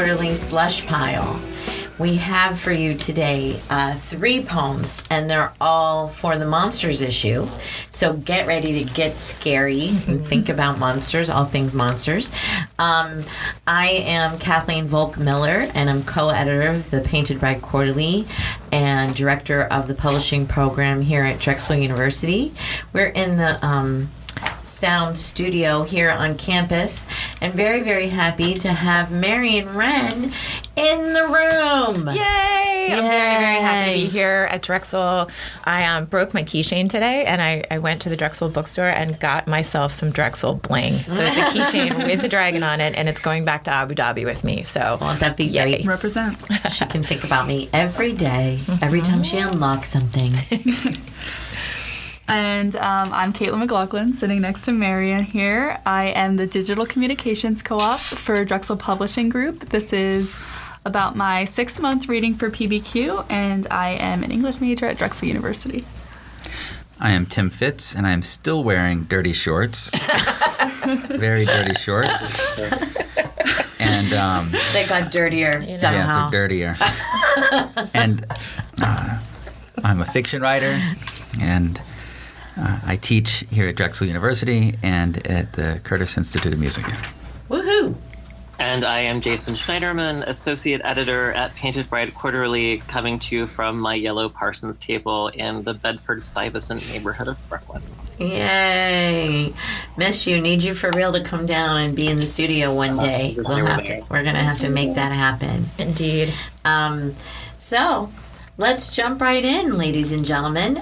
quarterly slush pile. We have for you today 3 poems, and they're all for the monsters issue. So get ready to get scary and think about monsters, all things monsters. I am Kathleen Volk-Miller, and I'm co-editor of the Painted Bride Quarterly and director of the publishing program here at Drexel University. We're in the sound studio here on campus, and very, very happy to have Mary and Wren in the room. Yay! I'm very, very happy to be here at Drexel. I broke my keychain today, and I went to the Drexel bookstore and got myself some Drexel bling. So it's a keychain with the dragon on it, and it's going back to Abu Dhabi with me. So won't that be great? Represent. She can think about me every day, every time she unlocks something. And I'm Caitlin McLaughlin, sitting next to Marian here. I am the Digital Communications Co-op for Drexel Publishing Group. This is about my 6-month reading for PBQ, and I am an English major at Drexel University. I am Tim Fitz, and I am still wearing dirty shorts. Very dirty shorts. And they got dirtier somehow. Yeah, they're dirtier. And I'm a fiction writer, and I teach here at Drexel University and at the Curtis Institute of Music. Woohoo! And I am Jason Schneiderman, Associate Editor at Painted Bride Quarterly, coming to you from my yellow Parsons table in the Bedford-Stuyvesant neighborhood of Brooklyn. Yay! Miss you. Need you for real to come down and be in the studio one day. We're going to have to make that happen. Indeed. So, let's jump right in, ladies and gentlemen.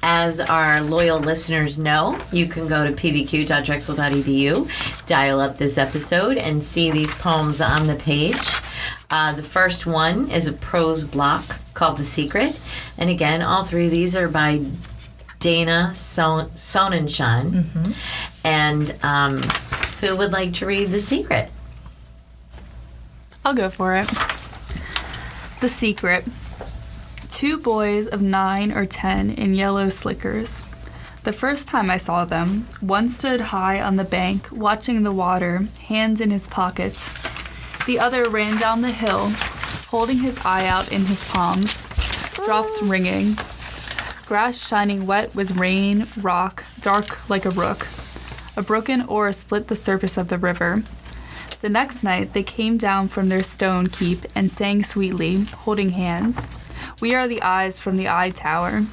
As our loyal listeners know, you can go to pbq.drexel.edu, dial up this episode, and see these poems on the page. The first one is a prose block called The Secret. And again, all 3 of these are by Dana Sonnenschein. Mm-hmm. And who would like to read The Secret? I'll go for it. The Secret. 2 boys of 9 or 10 in yellow slickers. The first time I saw them, one stood high on the bank, watching the water, hands in his pockets. The other ran down the hill, holding his eye out in his palms, drops ringing, grass shining wet with rain, rock, dark like a rook. A broken oar split the surface of the river. The next night they came down from their stone keep and sang sweetly, holding hands. We are the eyes from the eye tower.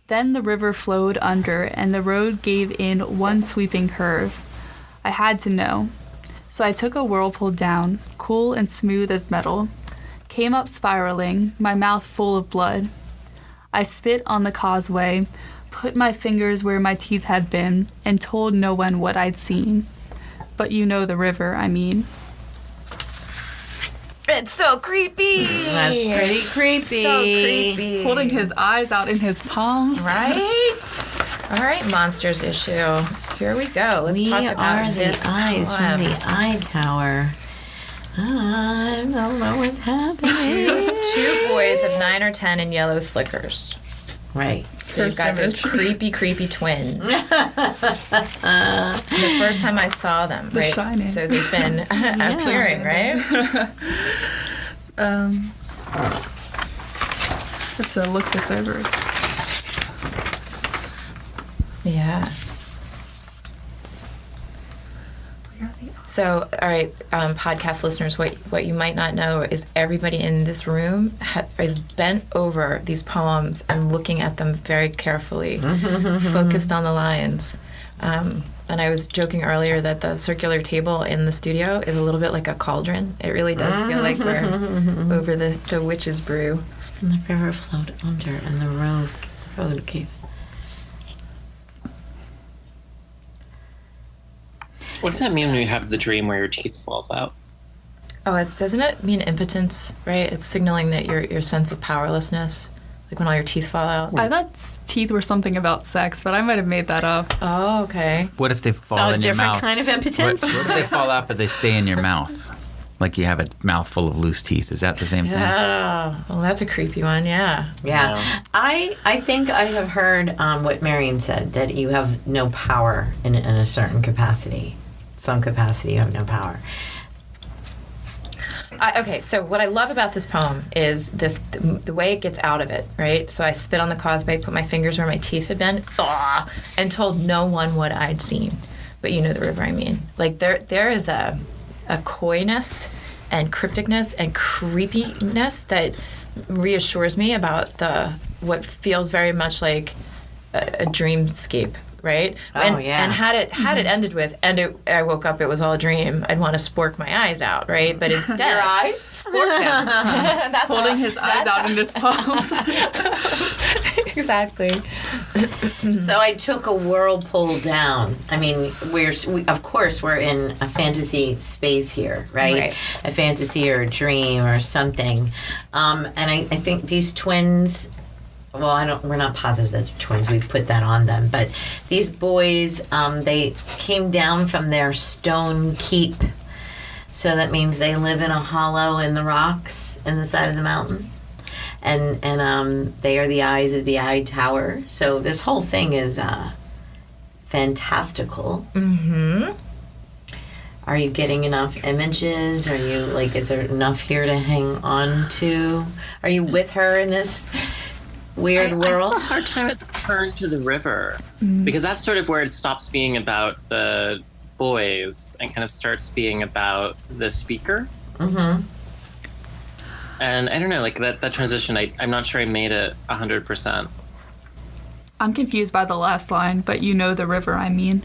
Then the river flowed under, and the road gave in one sweeping curve. I had to know. So I took a whirlpool down, cool and smooth as metal, came up spiraling, my mouth full of blood. I spit on the causeway, put my fingers where my teeth had been, and told no one what I'd seen. But you know the river, I mean. It's so creepy. That's pretty creepy. So creepy. Holding his eyes out in his palms. Right? All right, monsters issue. Here we go. Let's talk about this the eyes poem. from the eye tower. I don't know what's happening. 2 boys of 9 or 10 in yellow slickers. Right. So you've got those creepy, creepy twins. The first time I saw them, The right? Shining. So they've been appearing, right? Let's look this over. Yeah. So, all right, podcast listeners, what you might not know is everybody in this room is bent over these poems and looking at them very carefully, focused on the lines. And I was joking earlier that the circular table in the studio is a little bit like a cauldron. It really does feel like we're over the witch's brew. And the river flowed under, and the road gave. What does that mean when you have the dream where your teeth falls out? Oh, doesn't it mean impotence, right? It's signaling that your sense of powerlessness, like when all your teeth fall out. I thought teeth were something about sex, but I might have made that up. Oh, okay. What if they fall So a in your different mouth? kind of impotence? What if they fall out but they stay in your mouth? Like you have a mouthful of loose teeth. Is that the same thing? Yeah. Well, that's a creepy one, yeah. Yeah. I think I have heard what Marian said, that you have no power in a certain capacity. Some capacity you have no power. Okay, so what I love about this poem is the way it gets out of it, right? So I spit on the causeway, put my fingers where my teeth had been, and told no one what I'd seen. But you know the river I mean. Like there is a coyness and crypticness and creepiness that reassures me about what feels very much like a dreamscape. Right? And had it ended with, I woke up, it was all a dream, I'd want to spork my eyes out, right? But instead, Your eyes? Spork them. That's Holding his eyes out in his palms. Exactly. So I took a whirlpool down. I mean, of course we're in a fantasy space here, right? A fantasy or a dream or something. And I think these twins. Well, we're not positive that they're twins. We put that on them. But these boys, they came down from their stone keep. So that means they live in a hollow in the rocks in the side of the mountain. And they are the eyes of the eye tower. So this whole thing is fantastical. Mm-hmm. Are you getting enough images? Are you, is there enough here to hang on to? Are you with her in this weird world? I had a hard time at the turn to the river because that's sort of where it stops being about the boys and kind of starts being about the speaker. Mm-hmm. And I don't know, that transition, I'm not sure I made it 100%. I'm confused by the last line, but you know the river I mean.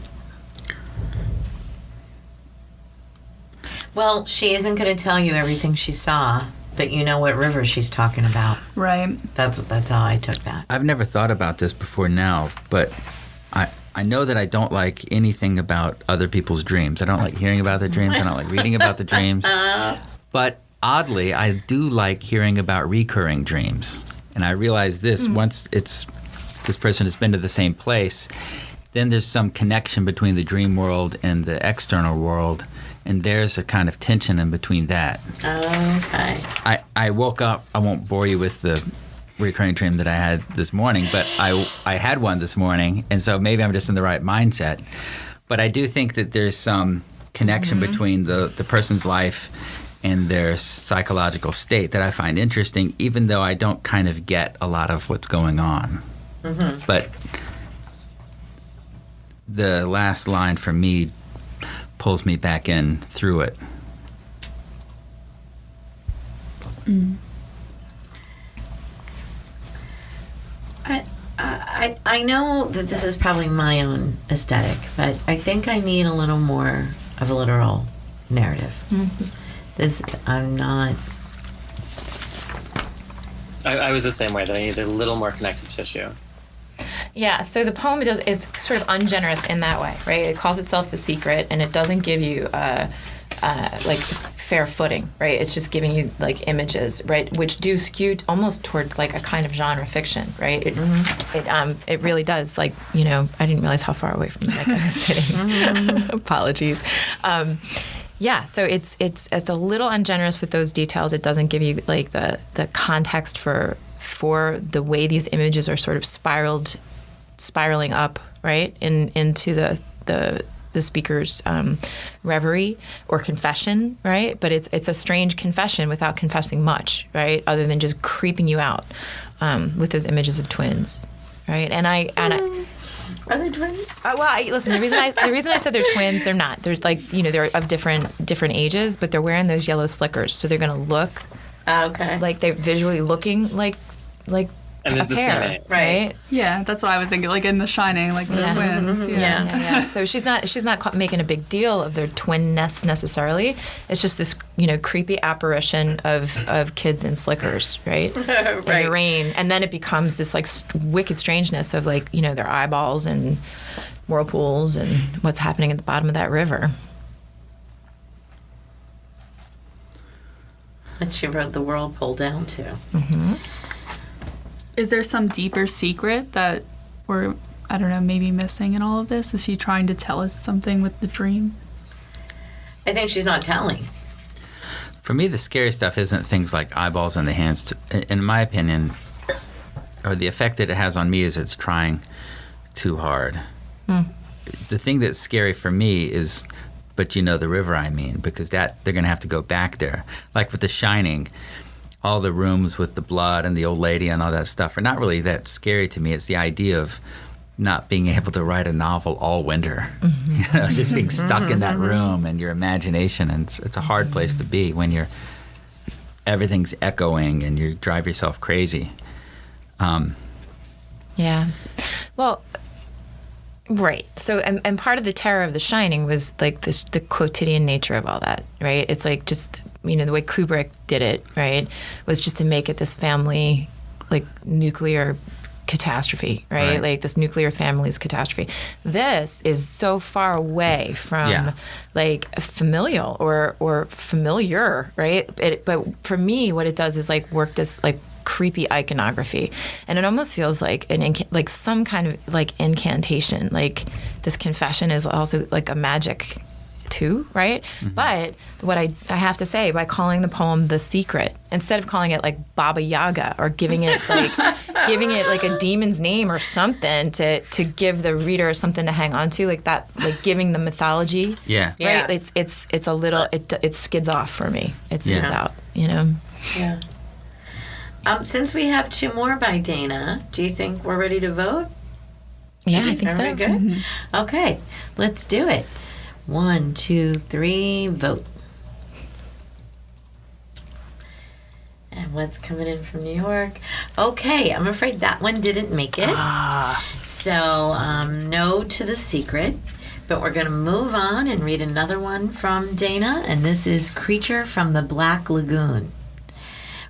Well, she isn't going to tell you everything she saw. But you know what river she's talking about. Right. That's how I took that. I've never thought about this before now, but I know that I don't like anything about other people's dreams. I don't like hearing about their dreams. I don't like reading about the dreams. But oddly, I do like hearing about recurring dreams. And I realize this, once this person has been to the same place, then there's some connection between the dream world and the external world. And there's a kind of tension in between that. Okay. I woke up, I won't bore you with the recurring dream that I had this morning, but I had one this morning, and so maybe I'm just in the right mindset. But I do think that there's some connection between the person's life and their psychological state that I find interesting, even though I don't kind of get a lot of what's going on. Mm-hmm. But the last line for me pulls me back in through it. I know that this is probably my own aesthetic, but I think I need a little more of a literal narrative. I'm not. I was the same way, that I needed a little more connective tissue. Yeah, so the poem is sort of ungenerous in that way, right? It calls itself The Secret, and it doesn't give you fair footing, right? It's just giving you images, right, which do skew almost towards a kind of genre fiction, right? It really does. I didn't realize how far away from the mic I was sitting. Apologies. Yeah, so it's a little ungenerous with those details. It doesn't give you the context for the way these images are sort of spiraling up, right, into the speaker's reverie or confession, right? But it's a strange confession without confessing much, right? Other than just creeping you out with those images of twins, right? And I Are they twins? Listen. The reason I said they're twins, they're not. They're they're of different ages, but they're wearing those yellow slickers, so they're gonna look like they're visually looking like And a the pair, same age. right? Yeah, that's what I was thinking. In The Shining, the twins. Yeah. So she's not making a big deal of their twinness necessarily. It's just this creepy apparition of kids in slickers, right? In the rain, and then it becomes this wicked strangeness of their eyeballs and whirlpools and what's happening at the bottom of that river. And she wrote the whirlpool down too. Mm-hmm. Is there some deeper secret that we're, I don't know, maybe missing in all of this? Is she trying to tell us something with the dream? I think she's not telling. For me, the scary stuff isn't things like eyeballs in the hands. In my opinion, or the effect that it has on me is it's trying too hard. The thing that's scary for me is but you know the river I mean, because that they're going to have to go back there. Like with The Shining, all the rooms with the blood and the old lady and all that stuff are not really that scary to me. It's the idea of not being able to write a novel all winter, just being stuck in that room and your imagination. And it's a hard place to be when everything's echoing and you drive yourself crazy. Yeah. Well, right. So, and part of the terror of The Shining was like the quotidian nature of all that, right? It's like just, the way Kubrick did it, right, was just to make it this family, like, nuclear catastrophe, right? Like this nuclear family's catastrophe. This is so far away from like familial or familiar, right? But for me, what it does is like work this like creepy iconography, and it almost feels like like some kind of like incantation. Like this confession is also like a magic too, right? But what I have to say, by calling the poem The Secret, instead of calling it like Baba Yaga or giving it like a demon's name or something to give the reader something to hang on to, like that, like giving the mythology. Yeah. Right? It's a little, it skids off for me. It skids out, Yeah. Since we have 2 more by Dana, do you think we're ready to vote? Yeah, I think Are so. we good? Okay, let's do it. 1, 2, 3, vote. And what's coming in from New York? Okay, I'm afraid that one didn't make it. So, no to The Secret. But we're going to move on and read another one from Dana, and this is Creature from the Black Lagoon.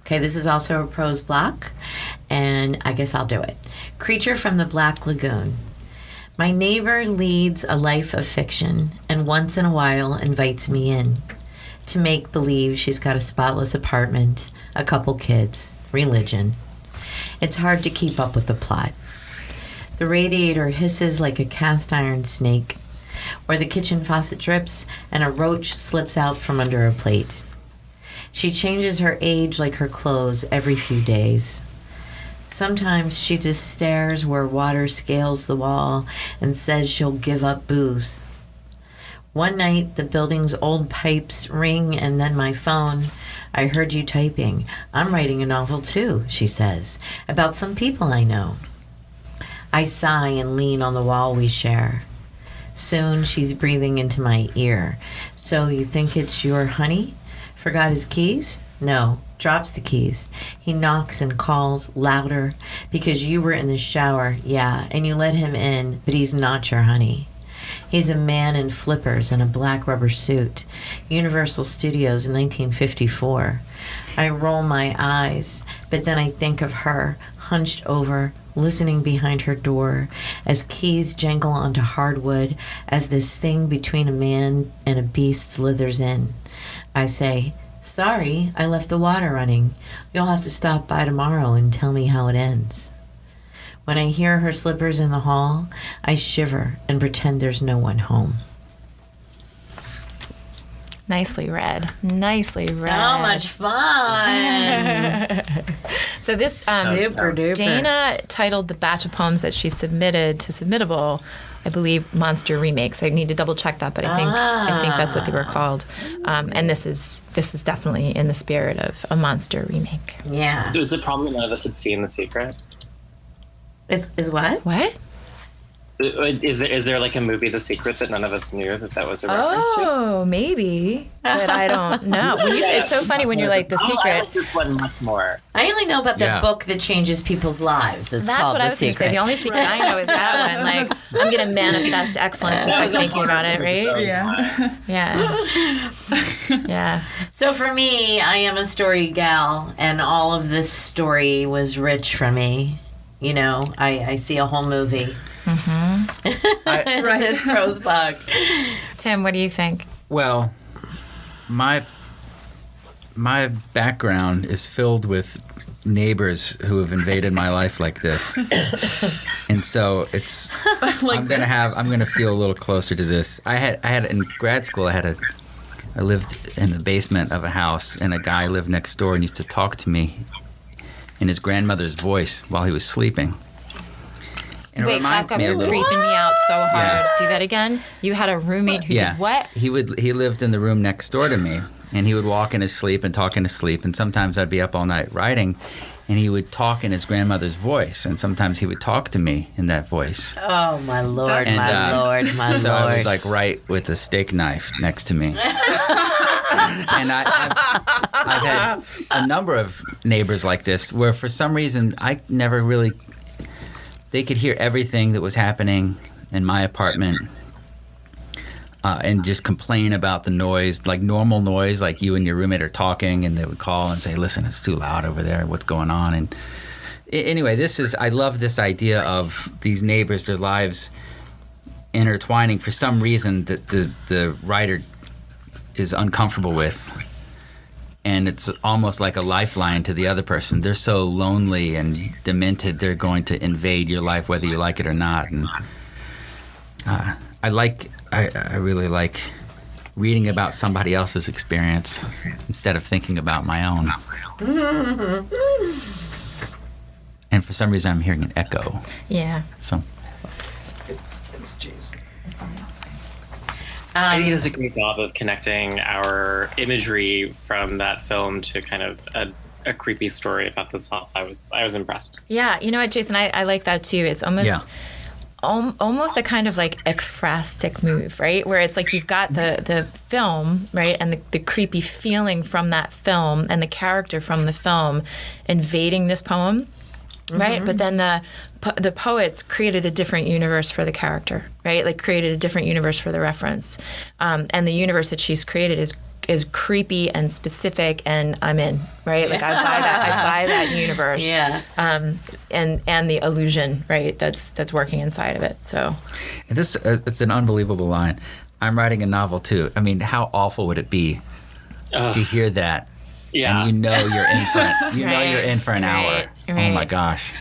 Okay, this is also a prose block, and I guess I'll do it. Creature from the Black Lagoon. My neighbor leads a life of fiction, and once in a while invites me in to make believe she's got a spotless apartment, a couple kids, religion. It's hard to keep up with the plot. The radiator hisses like a cast iron snake, or the kitchen faucet drips and a roach slips out from under a plate. She changes her age like her clothes every few days. Sometimes she just stares where water scales the wall and says she'll give up booze. One night, the building's old pipes ring, and then my phone. I heard you typing. I'm writing a novel too, she says, about some people I know. I sigh and lean on the wall we share. Soon she's breathing into my ear. So you think it's your honey? Forgot his keys? No. Drops the keys. He knocks and calls louder because you were in the shower, yeah, and you let him in, but he's not your honey. He's a man in flippers and a black rubber suit. Universal Studios in 1954. I roll my eyes, but then I think of her, hunched over, listening behind her door, as keys jangle onto hardwood, as this thing between a man and a beast slithers in. I say, sorry, I left the water running. You'll have to stop by tomorrow and tell me how it ends. When I hear her slippers in the hall, I shiver and pretend there's no one home. Nicely read. Nicely read. So much fun. So this Super duper. Dana titled the batch of poems that she submitted to Submittable, I believe, Monster Remakes. I need to double check that, but I think that's what they were called. And this is definitely in the spirit of a monster remake. Yeah. So is the problem that none of us had seen The Secret? Is what? What? Is there like a movie, The Secret, that none of us knew that was a reference to? Oh, maybe, but I don't know. When you say, it's so funny when you're like The I Secret. like this one much more. I only know about that book that changes people's lives. That's called what I The was going to say. Secret. The only secret I know is that one. Like, I'm going to manifest excellence just by thinking about it, right? Yeah. Yeah. Yeah. So for me, I am a story gal, and all of this story was rich for me. You know, I see a whole movie. Right. This prose book. Tim, what do you think? Well, my background is filled with neighbors who have invaded my life like this, and so it's I'm gonna feel a little closer to this. I had in grad school I lived in the basement of a house, and a guy lived next door and used to talk to me in his grandmother's voice while he was sleeping. And it Wait, reminds back up. me a You're little. creeping me out so hard. Yeah. Do that again. You had a roommate who Yeah. did what? He lived in the room next door to me, and he would walk in his sleep and talk in his sleep, and sometimes I'd be up all night writing, and he would talk in his grandmother's voice, and sometimes he would talk to me in that voice. Oh my lord, And, my lord, my So I lord. would like write with a steak knife next to me. And I've had a number of neighbors like this where for some reason I never really, they could hear everything that was happening in my apartment and just complain about the noise, like normal noise, like you and your roommate are talking, and they would call and say, listen, it's too loud over there, what's going on? And anyway, I love this idea of these neighbors, their lives intertwining for some reason that the writer is uncomfortable with, and it's almost like a lifeline to the other person. They're so lonely and demented, they're going to invade your life whether you like it or not. And I really like reading about somebody else's experience instead of thinking about my own. And for some reason I'm hearing an echo. Yeah. So I think he does a great job of connecting our imagery from that film to kind of a creepy story about the South. I was impressed. Yeah, you know what, Jason, I like that too. It's almost almost a kind of like ekphrastic move, right? Where it's like you've got the film, right, and the creepy feeling from that film and the character from the film invading this poem, right? But then the poets created a different universe for the character, right? Like created a different universe for the reference, and the universe that she's created is creepy and specific, and I'm in, right? Like I buy that universe, Yeah. and the illusion, right? That's working inside of it. So, and this it's an unbelievable line. I'm writing a novel too. I mean, how awful would it be to hear that? Yeah. And you know you're in for Right. you're in for an hour. Oh my Right. gosh.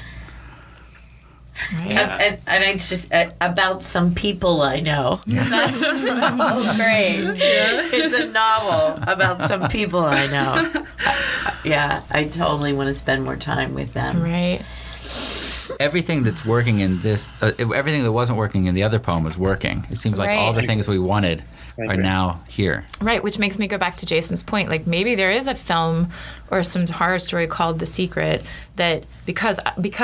right? Yeah. And I just about some people I know. That's so great. It's a novel about some people I know. Yeah, I totally want to spend more time with them. Right. Everything that's working in this, everything that wasn't working in the other poem was working. It seems like all the Right. things we wanted I are agree. now here. Right, which makes me go back to Jason's point. Like maybe there is a film or some horror story called The Secret that because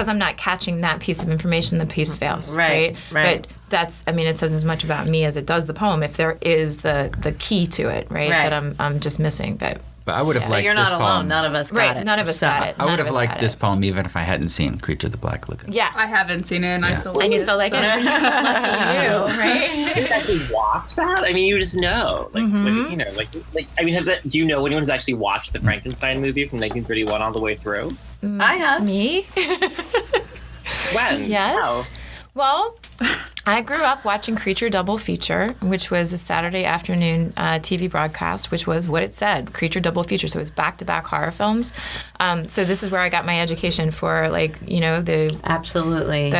I'm not catching that piece of information, the piece fails. Right. But that's, I mean, it says as much about me as it does the poem. If there is the key to it, right, Right. that I'm just missing. But But I would have Yeah. liked You're this not poem. alone. None of us got right, it. none of us So- got it. I would None of have us liked got this it. poem even if I hadn't seen Creature of the Black Lagoon. Yeah. I haven't seen it, and I Yeah. still And you still like it? so- Lucky you, right? You actually watch that? I mean, you just know, like you know, like I mean, do you know anyone's actually watched the Frankenstein movie from 1931 all the way through? I have. Me? When? Yes. How? Well, I grew up watching Creature Double Feature, which was a Saturday afternoon TV broadcast, which was what it said, Creature Double Feature. So it was back-to-back horror films. So this is where I got my education for, like, you know, the Absolutely.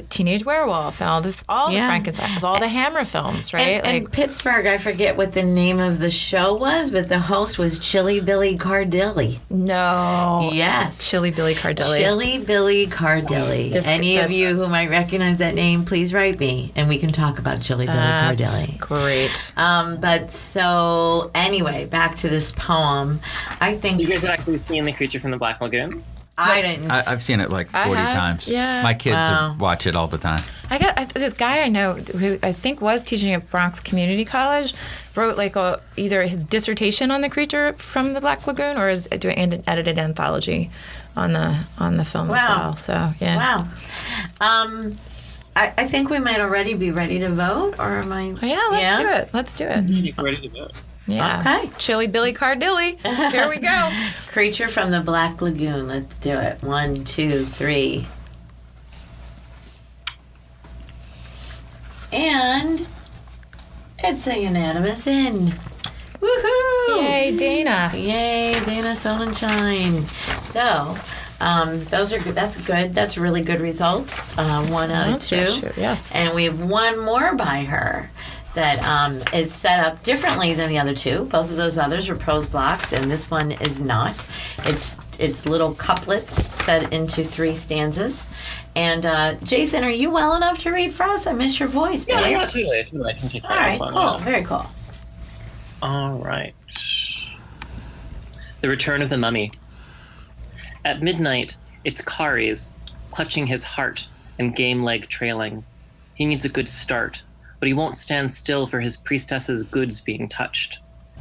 Teenage Werewolf and all the Yeah. Frankenstein, all the Hammer films, right? And Pittsburgh, I forget what the name of the show was, but the host was Chilly Billy Cardilli. no. Yes. Chilly Billy Cardilli. Chilly Billy Cardilli. Any of that's- you who might recognize that name, please write me, and we can talk about Chilly Billy That's Cardilli. great. But so anyway, back to this poem. I think You guys have actually seen The Creature from the Black Lagoon? I didn't. I've seen it like I 40 have, times. yeah. My kids Wow. watch it all the time. I got this guy I know who I think was teaching at Bronx Community College, wrote like either his dissertation on the creature from the Black Lagoon or is doing an edited anthology on the film as Wow. well. So yeah. Wow. I think we might already be ready to vote, or am I? Oh, yeah, let's do it. Let's do it. You're ready to vote. Yeah. Okay. Chilly Billy Cardilli. Here we go. Creature from the Black Lagoon. Let's do it. 1, 2, 3. And it's a unanimous in. Woohoo! Yay, Dana. Yay, Dana Sonnenschein. So, those are good. That's good. That's really good results. 1 out of 2. Yes. And we have one more by her that is set up differently than the other two. Both of those others were prose blocks, and this one is not. it's little couplets set into 3 stanzas. And Jason, are you well enough to read for us? I miss your voice. Yeah, babe. yeah, totally. I can take All that right, as well. cool, Yeah. very cool. All right. The Return of the Mummy. At midnight, it's Kari's, clutching his heart and game leg trailing. He needs a good start, but he won't stand still for his priestess's goods being touched.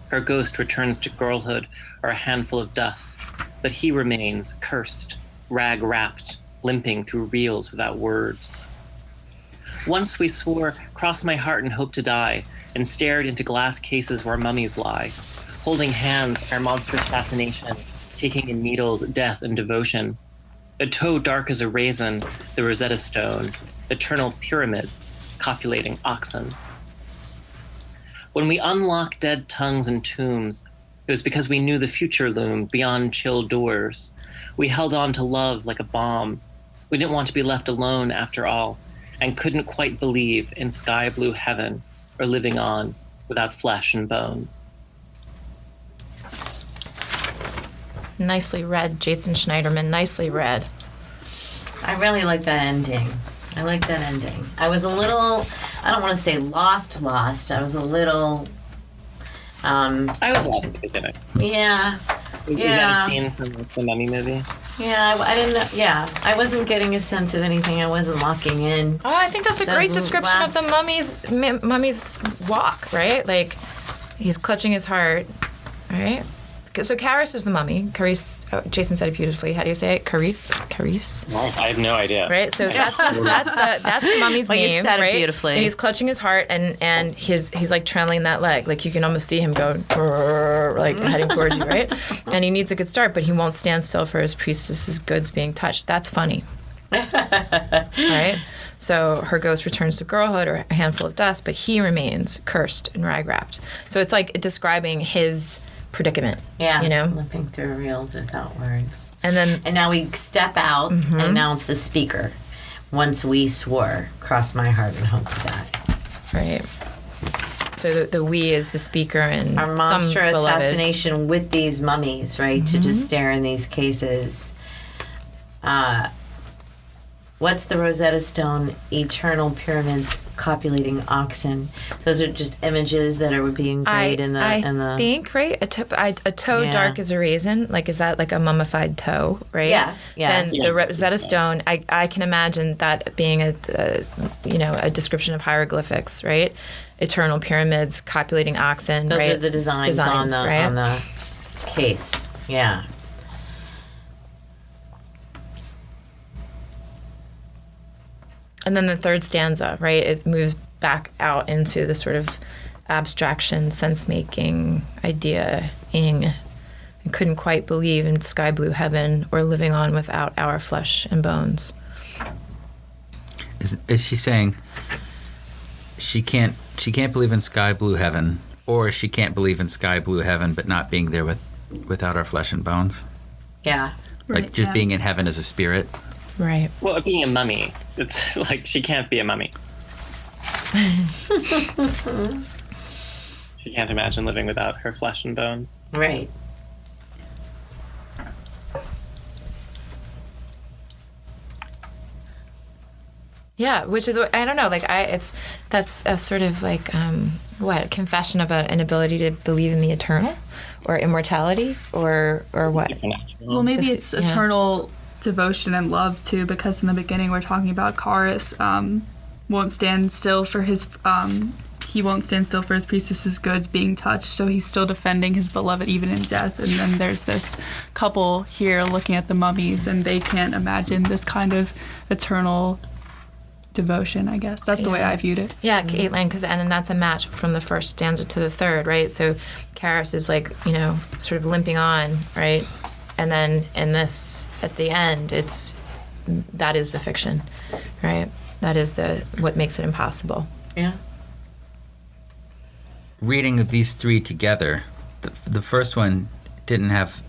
Her ghost returns to girlhood or a handful of dust, but he remains cursed, rag-wrapped, limping through reels without words. Once we swore, cross my heart and hope to die, and stared into glass cases where mummies lie, holding hands our monstrous fascination, taking in needles, death, and devotion. A toe dark as a raisin, the Rosetta Stone, eternal pyramids, copulating oxen. When we unlock dead tongues and tombs, it was because we knew the future loomed beyond chill doors. We held on to love like a bomb. We didn't want to be left alone after all, and couldn't quite believe in sky blue heaven or living on without flesh and bones. Nicely read, Jason Schneiderman. Nicely read. I really like that ending. I like that ending. I was a little, I don't want to say lost. I was a little, I was lost at the beginning. yeah. Is Yeah. that a scene from the Mummy movie? Yeah, I didn't know. Yeah, I wasn't getting a sense of anything. I wasn't locking in. Oh, I think that's a Those great description of the last- mummy's walk, right? Like, he's clutching his heart, right? So Caris is the mummy. Caris, Jason said it beautifully. How do you say it? Caris? I have no idea. Right? So that's the mummy's Well, you name, said it right? beautifully. And he's clutching his heart, and he's like trailing that leg. Like, you can almost see him go, like, heading towards you, right? And he needs a good start, but he won't stand still for his priestess's goods being touched. That's funny. Right? So her ghost returns to girlhood or a handful of dust, but he remains cursed and rag-wrapped. So it's like describing his predicament. Yeah, You know? Limping through reels without words. And then And now we step out, and now it's the speaker. Once we swore, cross my heart and hope to die. right. So the we is the speaker and Our monstrous some beloved. fascination with these mummies, right? To just stare in these cases. What's the Rosetta Stone? Eternal pyramids, copulating oxen. Those are just images that are being engraved in the. I think, right? A toe Yeah. dark as a raisin. Like, is that like a mummified toe, right? Yes, yes. Then Yeah. the Rosetta Stone, I can imagine that being a description of hieroglyphics, right? Eternal pyramids, copulating oxen, Those right? are the designs on the right? on the case. Yeah. And then the third stanza, right? It moves back out into the sort of abstraction, sense-making idea-ing. I couldn't quite believe in sky blue heaven or living on without our flesh and bones. Is she saying she can't believe in sky blue heaven, or she can't believe in sky blue heaven but not being there without our flesh and bones? Yeah. Like Right, just yeah. being in heaven as a spirit? Right. Well, being a mummy, it's like she can't be a mummy. She can't imagine living without her flesh and bones. Right. Yeah, which is I don't know. Like that's a sort of like confession of an inability to believe in the eternal, or immortality, or what? Supernatural. Well, maybe This- it's yeah. eternal devotion and love too, because in the beginning we're talking about Karis won't stand still for his he won't stand still for his priestess's goods being touched, so he's still defending his beloved even in death. And then there's this couple here looking at the mummies, and they can't imagine this kind of eternal devotion. I guess that's the way Yeah. I viewed it. Yeah, Caitlin, because and then that's a match from the first stanza to the third, right? So Karis is like, sort of limping on, right? And then in this, at the end, that is the fiction, right? That is what makes it impossible. Yeah. Reading these three together, the first one didn't have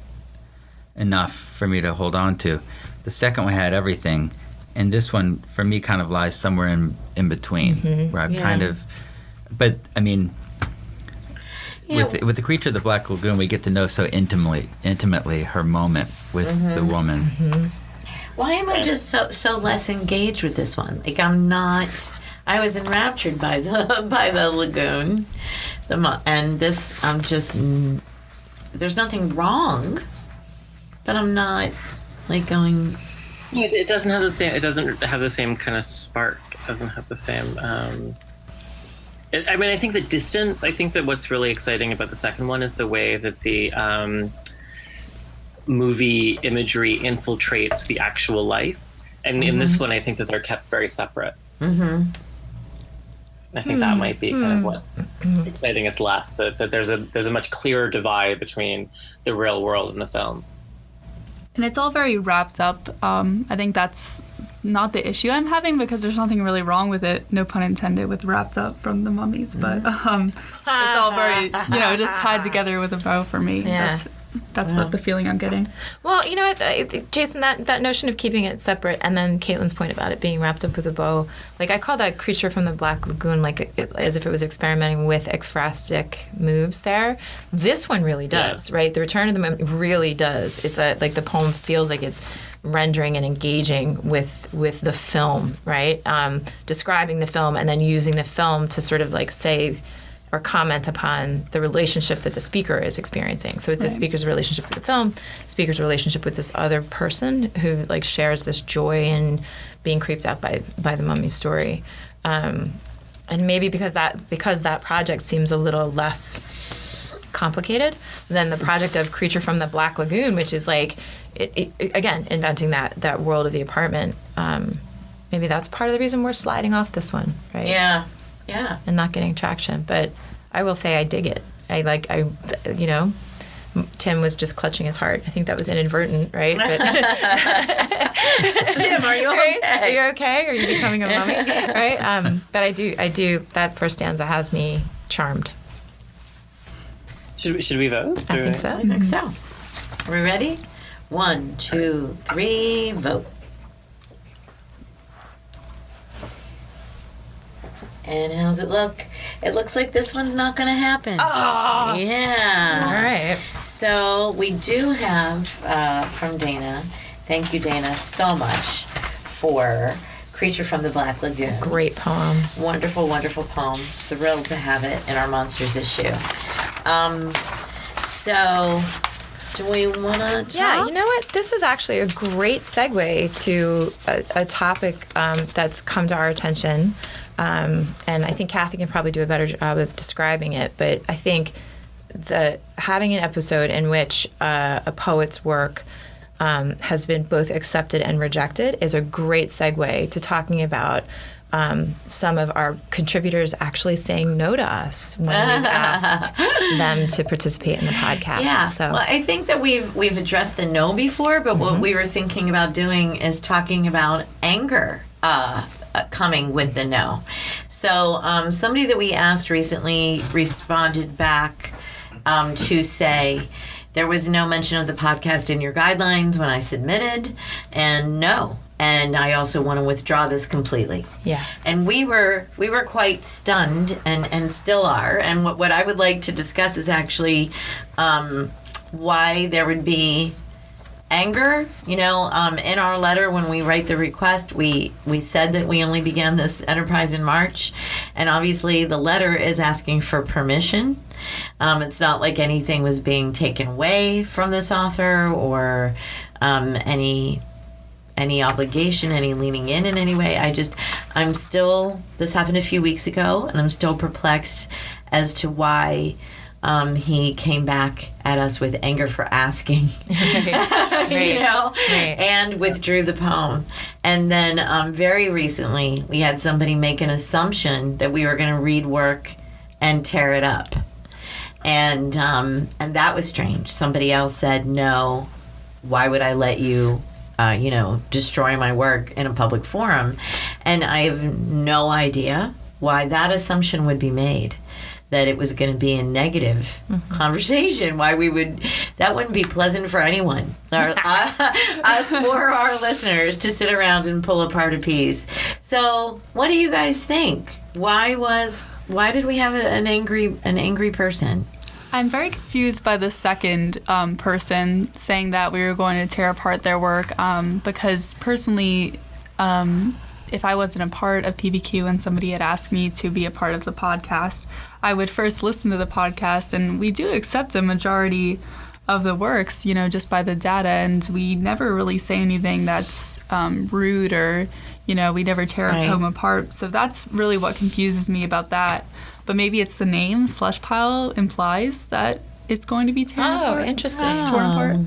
enough for me to hold on to. The second one had everything, and this one for me kind of lies somewhere in between, where I'm Yeah. kind of. But I mean, with the creature of the Black Lagoon, we get to know so intimately her moment with the woman. Why am I just so less engaged with this one? Like I was enraptured by the lagoon, and this I'm just. There's nothing wrong, but I'm not like going. It doesn't have the same. It doesn't have the same kind of spark. It doesn't have the same. I think the distance. I think that what's really exciting about the second one is the way that the movie imagery infiltrates the actual life, and in this one, I think that they're kept very separate. Mm-hmm. I think that might be kind of what's exciting us less. That there's a much clearer divide between the real world and the film. And it's all very wrapped up. I think that's not the issue I'm having, because there's nothing really wrong with it, no pun intended, with wrapped up from the Mummies. But it's all very, just tied together with a bow for me. Yeah. That's what the feeling I'm getting. Well, you know what, Jason, that notion of keeping it separate, and then Caitlin's point about it being wrapped up with a bow, like I call that creature from the Black Lagoon as if it was experimenting with ekphrastic moves there. This one really does, right? The Return of the Mummy really does. It's like the poem feels like it's rendering and engaging with the film, right? Describing the film and then using the film to sort of like say or comment upon the relationship that the speaker is experiencing. So it's the speaker's relationship with the film, speaker's relationship with this other person who like shares this joy in being creeped out by the mummy story. And maybe because that project seems a little less complicated than the project of Creature from the Black Lagoon, which is like, it again, inventing that world of the apartment. Maybe that's part of the reason we're sliding off this one, right? Yeah. And not getting traction. But I will say I dig it. Tim was just clutching his heart. I think that was inadvertent, right? But Tim, are you okay? Are you okay? Are you becoming a mummy? Right? But I do. That first stanza has me charmed. Should we vote? I think so. I think so. Are we ready? 1, 2, 3, vote. And how's it look? It looks like this one's not going to happen. Oh! Yeah. All right. So we do have from Dana. Thank you, Dana, so much for Creature from the Black Lagoon. Great poem. Wonderful, wonderful poem. Thrilled to have it in our Monsters issue. So do we want to talk? Yeah, you know what? This is actually a great segue to a topic that's come to our attention. And I think Kathy can probably do a better job of describing it, but I think having an episode in which a poet's work has been both accepted and rejected is a great segue to talking about some of our contributors actually saying no to us when we've asked them to participate in the podcast. Yeah. So. Well, I think that we've addressed the no before, but what we were thinking about doing is talking about anger. Coming with the no. So somebody that we asked recently responded back to say there was no mention of the podcast in your guidelines when I submitted, and no. And I also want to withdraw this completely. Yeah. And we were quite stunned and still are. And what I would like to discuss is actually why there would be anger. In our letter when we write the request, we said that we only began this enterprise in March, and obviously the letter is asking for permission. It's not like anything was being taken away from this author or any obligation, any leaning in any way. This happened a few weeks ago, and I'm still perplexed as to why he came back at us with anger for asking, and withdrew the poem. And then very recently, we had somebody make an assumption that we were going to read work and tear it up. And that was strange. Somebody else said, no, why would I let you destroy my work in a public forum? And I have no idea why that assumption would be made, that it was going to be a negative conversation. Why that wouldn't be pleasant for anyone, us or our listeners, to sit around and pull apart a piece. So what do you guys think? Why did we have an angry person? I'm very confused by the second person saying that we were going to tear apart their work because personally, if I wasn't a part of PBQ and somebody had asked me to be a part of the podcast, I would first listen to the podcast, and we do accept a majority of the works, just by the data, and we never really say anything that's rude or, we never tear a poem apart. So that's really what confuses me about that. But maybe it's the name. Slush pile implies that it's going to be torn apart. Interesting. Torn apart.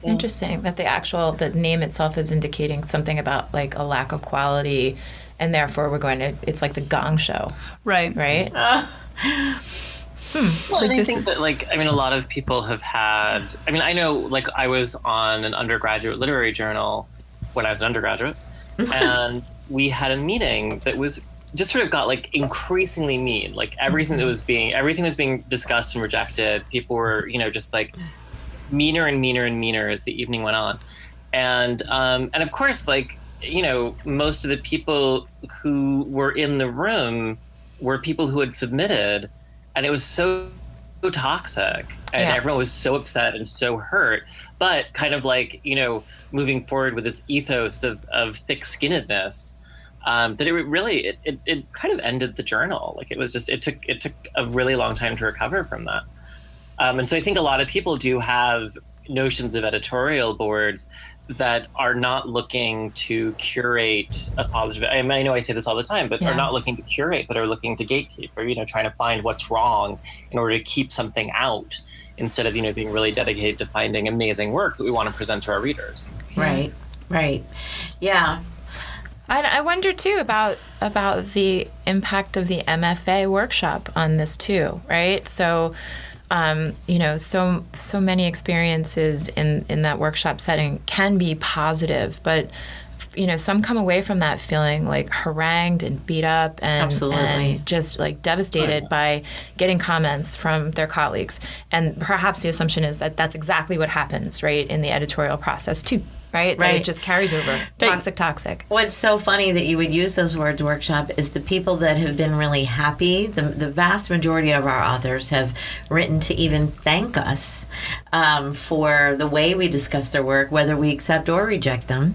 Interesting that the name itself is indicating something about like a lack of quality, and therefore it's like the Gong Show. Right. Well, and I think that, a lot of people have had, I know, I was on an undergraduate literary journal when I was an undergraduate, and we had a meeting that was just sort of got, increasingly mean. Everything was being discussed and rejected. People were, just, meaner and meaner and meaner as the evening went on. And of course, most of the people who were in the room were people who had submitted, and it was so toxic, and everyone was so upset and so hurt, but kind of moving forward with this ethos of thick-skinnedness, that it really it kind of ended the journal. It took a really long time to recover from that. And so I think a lot of people do have notions of editorial boards that are not looking to curate a positive. I know I say this all the time, but are not looking to curate, but are looking to gatekeep, or trying to find what's wrong in order to keep something out, instead of being really dedicated to finding amazing work that we want to present to our readers. Right. Yeah. I wonder too about the impact of the MFA workshop on this too, right? So. So many experiences in that workshop setting can be positive, but some come away from that feeling harangued and beat up and just devastated by getting comments from their colleagues. And perhaps the assumption is that that's exactly what happens, right, in the editorial process too. Right? That it just carries over. Toxic. What's so funny that you would use those words, workshop, is the people that have been really happy. The vast majority of our authors have written to even thank us for the way we discuss their work, whether we accept or reject them.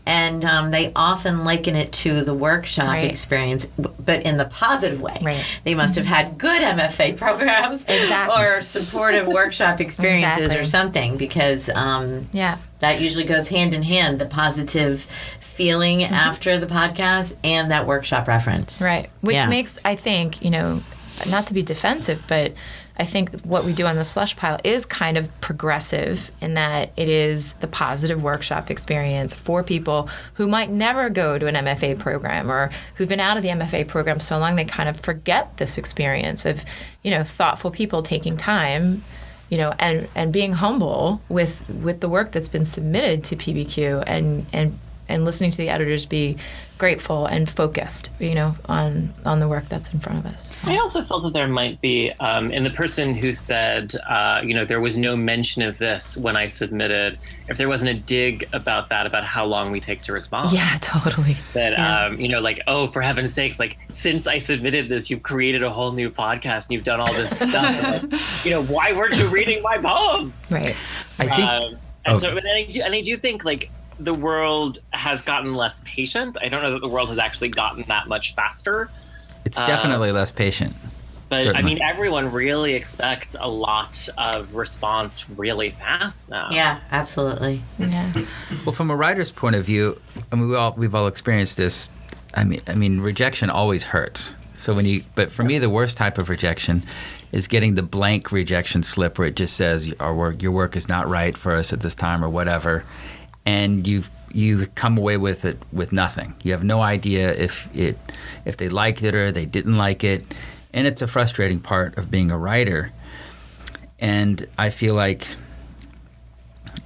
And they often liken it to the workshop experience, but in the positive way. Right. They must have had good MFA programs or supportive workshop experiences or something, because that usually goes hand in hand, the positive feeling after the podcast and that workshop reference. Right. Which makes, I think, not to be defensive, but I think what we do on the slush pile is kind of progressive in that it is the positive workshop experience for people who might never go to an MFA program, or who've been out of the MFA program so long they kind of forget this experience of, thoughtful people taking time, and being humble with the work that's been submitted to PBQ, and listening to the editors be grateful and focused, on the work that's in front of us. I also felt that there might be, in the person who said, there was no mention of this when I submitted, if there wasn't a dig about that, about how long we take to respond. Yeah, totally. That, oh, for heaven's sakes, since I submitted this, you've created a whole new podcast and you've done all this stuff. And, why weren't you reading my poems? Right. I think. I do think, the world has gotten less patient. I don't know that the world has actually gotten that much faster. It's definitely less patient. But Certainly. Everyone really expects a lot of response really fast now. Yeah, absolutely. Yeah. Well, from a writer's point of view, we've all experienced this. Rejection always hurts. So but for me, the worst type of rejection is getting the blank rejection slip where it just says your work is not right for us at this time or whatever. And you come away with it with nothing. You have no idea if they liked it or they didn't like it, and it's a frustrating part of being a writer. And I feel like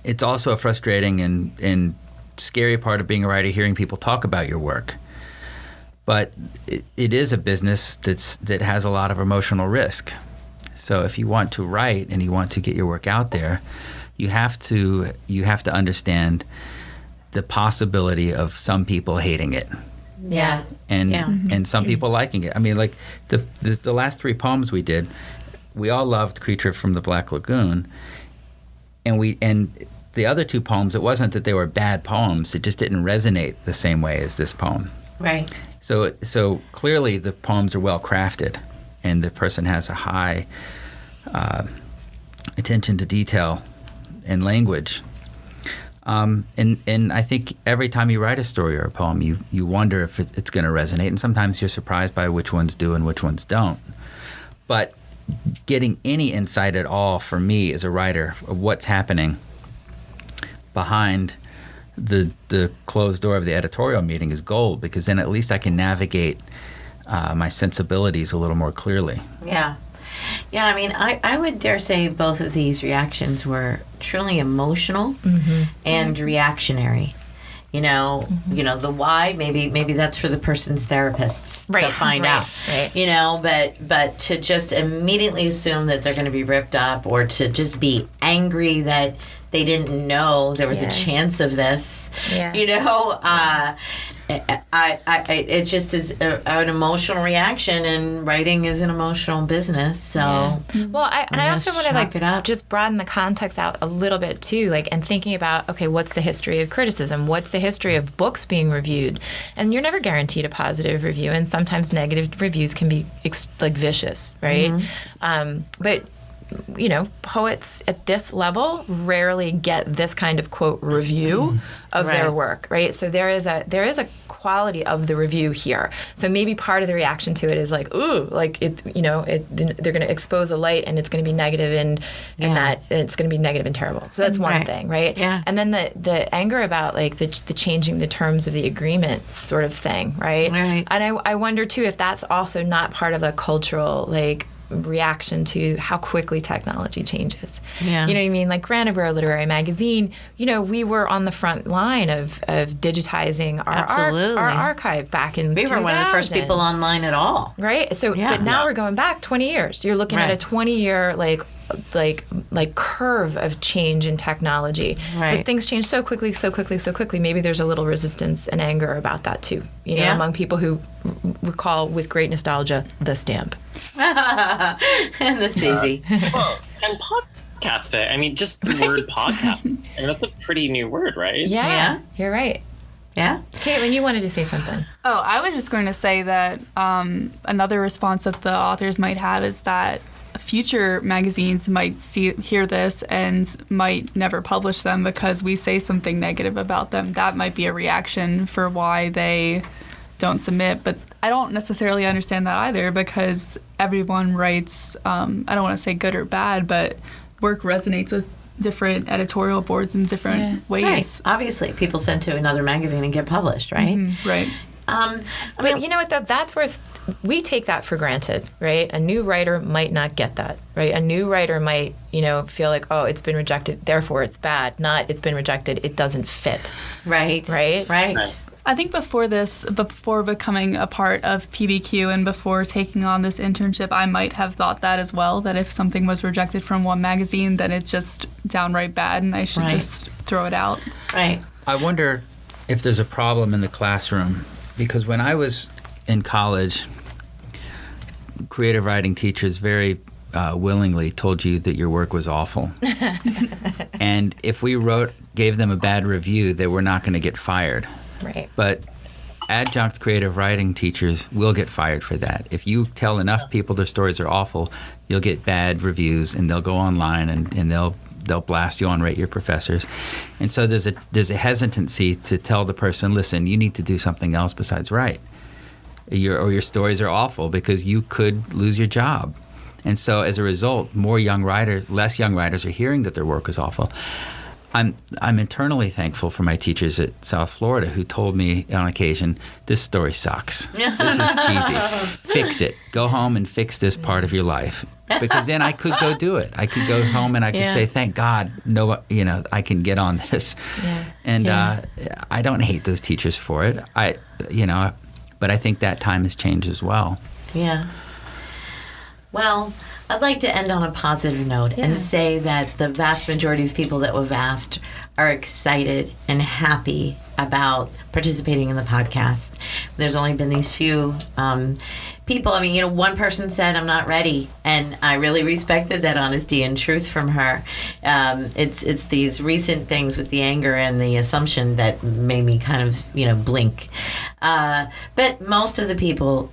it's also a frustrating and scary part of being a writer, hearing people talk about your work. But it is a business that has a lot of emotional risk. So if you want to write and you want to get your work out there, you have to understand the possibility of some people hating it. Yeah. And some people liking it. The last 3 poems we did, we all loved Creature from the Black Lagoon, and the other two poems, it wasn't that they were bad poems, it just didn't resonate the same way as this poem. Right. So clearly the poems are well crafted, and the person has a high attention to detail and language. And I think every time you write a story or a poem, you wonder if it's going to resonate, and sometimes you're surprised by which ones do and which ones don't. But getting any insight at all for me as a writer of what's happening behind the closed door of the editorial meeting is gold, because then at least I can navigate my sensibilities a little more clearly. Yeah. Yeah, I mean, I would dare say both of these reactions were truly emotional and reactionary. You know, the why, maybe that's for the person's therapists to find out. Right. You know, but to just immediately assume that they're going to be ripped up, or to just be angry that they didn't know there was a chance of this. Yeah. You know, it just is an emotional reaction, and writing is an emotional business. So, well, I also want to just broaden the context out a little bit too, and thinking about, okay, what's the history of criticism? What's the history of books being reviewed? And you're never guaranteed a positive review, and sometimes negative reviews can be vicious, right? But poets at this level rarely get this kind of quote review of their work, right? So there is a quality of the review here. So maybe part of the reaction to it is they're going to expose a light, and it's going to be negative, and that it's going to be negative and terrible. So that's one thing, right? Yeah. And then the anger about the changing the terms of the agreement sort of thing, right? Right. And I wonder too if that's also not part of a cultural reaction to how quickly technology changes. Yeah. You know what I mean? Granted, we're a literary magazine. We were on the front line of digitizing our archive back in 2000. We were one of the first people online at all. Right? So, but now we're going back 20 years. You're looking at a 20-year, curve of change in technology. Right. But things change so quickly. Maybe there's a little resistance and anger about that too. Among people who recall with great nostalgia the stamp. And the Stacey. Well, and podcasting. I mean, just the word podcast. And that's a pretty new word, right? Yeah. You're right. Yeah. Caitlin, you wanted to say something. Oh, I was just going to say that another response that the authors might have is that future magazines might hear this and might never publish them because we say something negative about them. That might be a reaction for why they don't submit. But I don't necessarily understand that either, because everyone writes, I don't want to say good or bad, but work resonates with different editorial boards in different ways. Right. Obviously, people send to another magazine and get published, right? Mm-hmm. Right. But you know what, though? That's where we take that for granted, right? A new writer might not get that, right? A new writer might, feel like, oh, it's been rejected, therefore it's bad. Not, it's been rejected, it doesn't fit. Right. Right? Right. I think before becoming a part of PBQ and before taking on this internship, I might have thought that as well, that if something was rejected from one magazine, then it's just downright bad and I should just throw it out. Right. I wonder if there's a problem in the classroom, because when I was in college, creative writing teachers very willingly told you that your work was awful. And if we gave them a bad review, they were not going to get fired. Right. But adjunct creative writing teachers will get fired for that. If you tell enough people their stories are awful, you'll get bad reviews, and they'll go online and they'll blast you on Rate Your Professors. And so there's a hesitancy to tell the person, listen, you need to do something else besides write. Your stories are awful because you could lose your job. And so as a result, less young writers are hearing that their work is awful. I'm internally thankful for my teachers at South Florida who told me on occasion, this story sucks. This is cheesy. Fix it. Go home and fix this part of your life. Because then I could go do it. I could go home and I could say, thank God, I can get on this. Yeah. And I don't hate those teachers for it. But I think that time has changed as well. Yeah. Well, I'd like to end on a positive note and say that the vast majority of people that we've asked are excited and happy about participating in the podcast. There's only been these few people. I mean, one person said, "I'm not ready," and I really respected that honesty and truth from her. It's these recent things with the anger and the assumption that made me kind of, blink. But most of the people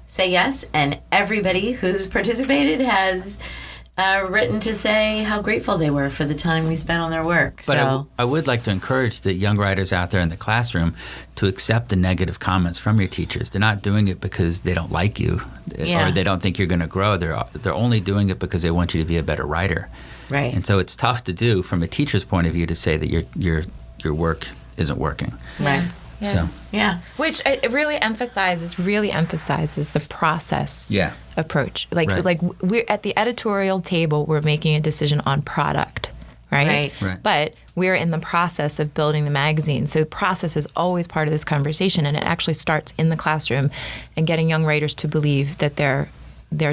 say yes, and everybody who's participated has written to say how grateful they were for the time we spent on their work. But So I would like to encourage the young writers out there in the classroom to accept the negative comments from your teachers. They're not doing it because they don't like you or they don't think you're going to grow. They're only doing it because they want you to be a better writer. right. And so it's tough to do from a teacher's point of view to say that your work isn't working. Right. Yeah. So Yeah. Which it really emphasizes the process Yeah. approach. Right. Like we're at the editorial table, we're making a decision on product, right? Right. But we're in the process of building the magazine. So the process is always part of this conversation, and it actually starts in the classroom and getting young writers to believe that they're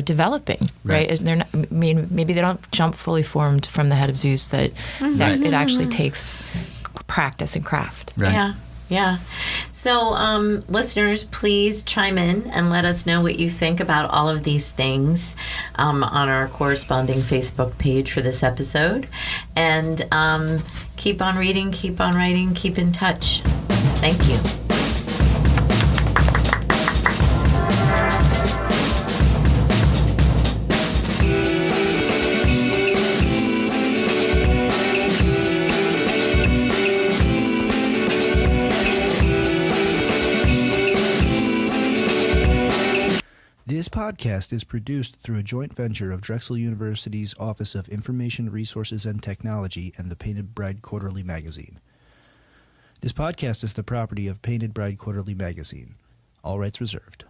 developing, right? Right. They're not, I mean, maybe they don't jump fully formed from the head of Zeus, that Right. it actually takes practice and craft. Right. Yeah. Yeah. So, listeners, please chime in and let us know what you think about all of these things on our corresponding Facebook page for this episode. And keep on reading, keep on writing, keep in touch. Thank you. This podcast is produced through a joint venture of Drexel University's Office of Information Resources and Technology and the Painted Bride Quarterly Magazine. This podcast is the property of Painted Bride Quarterly Magazine. All rights reserved.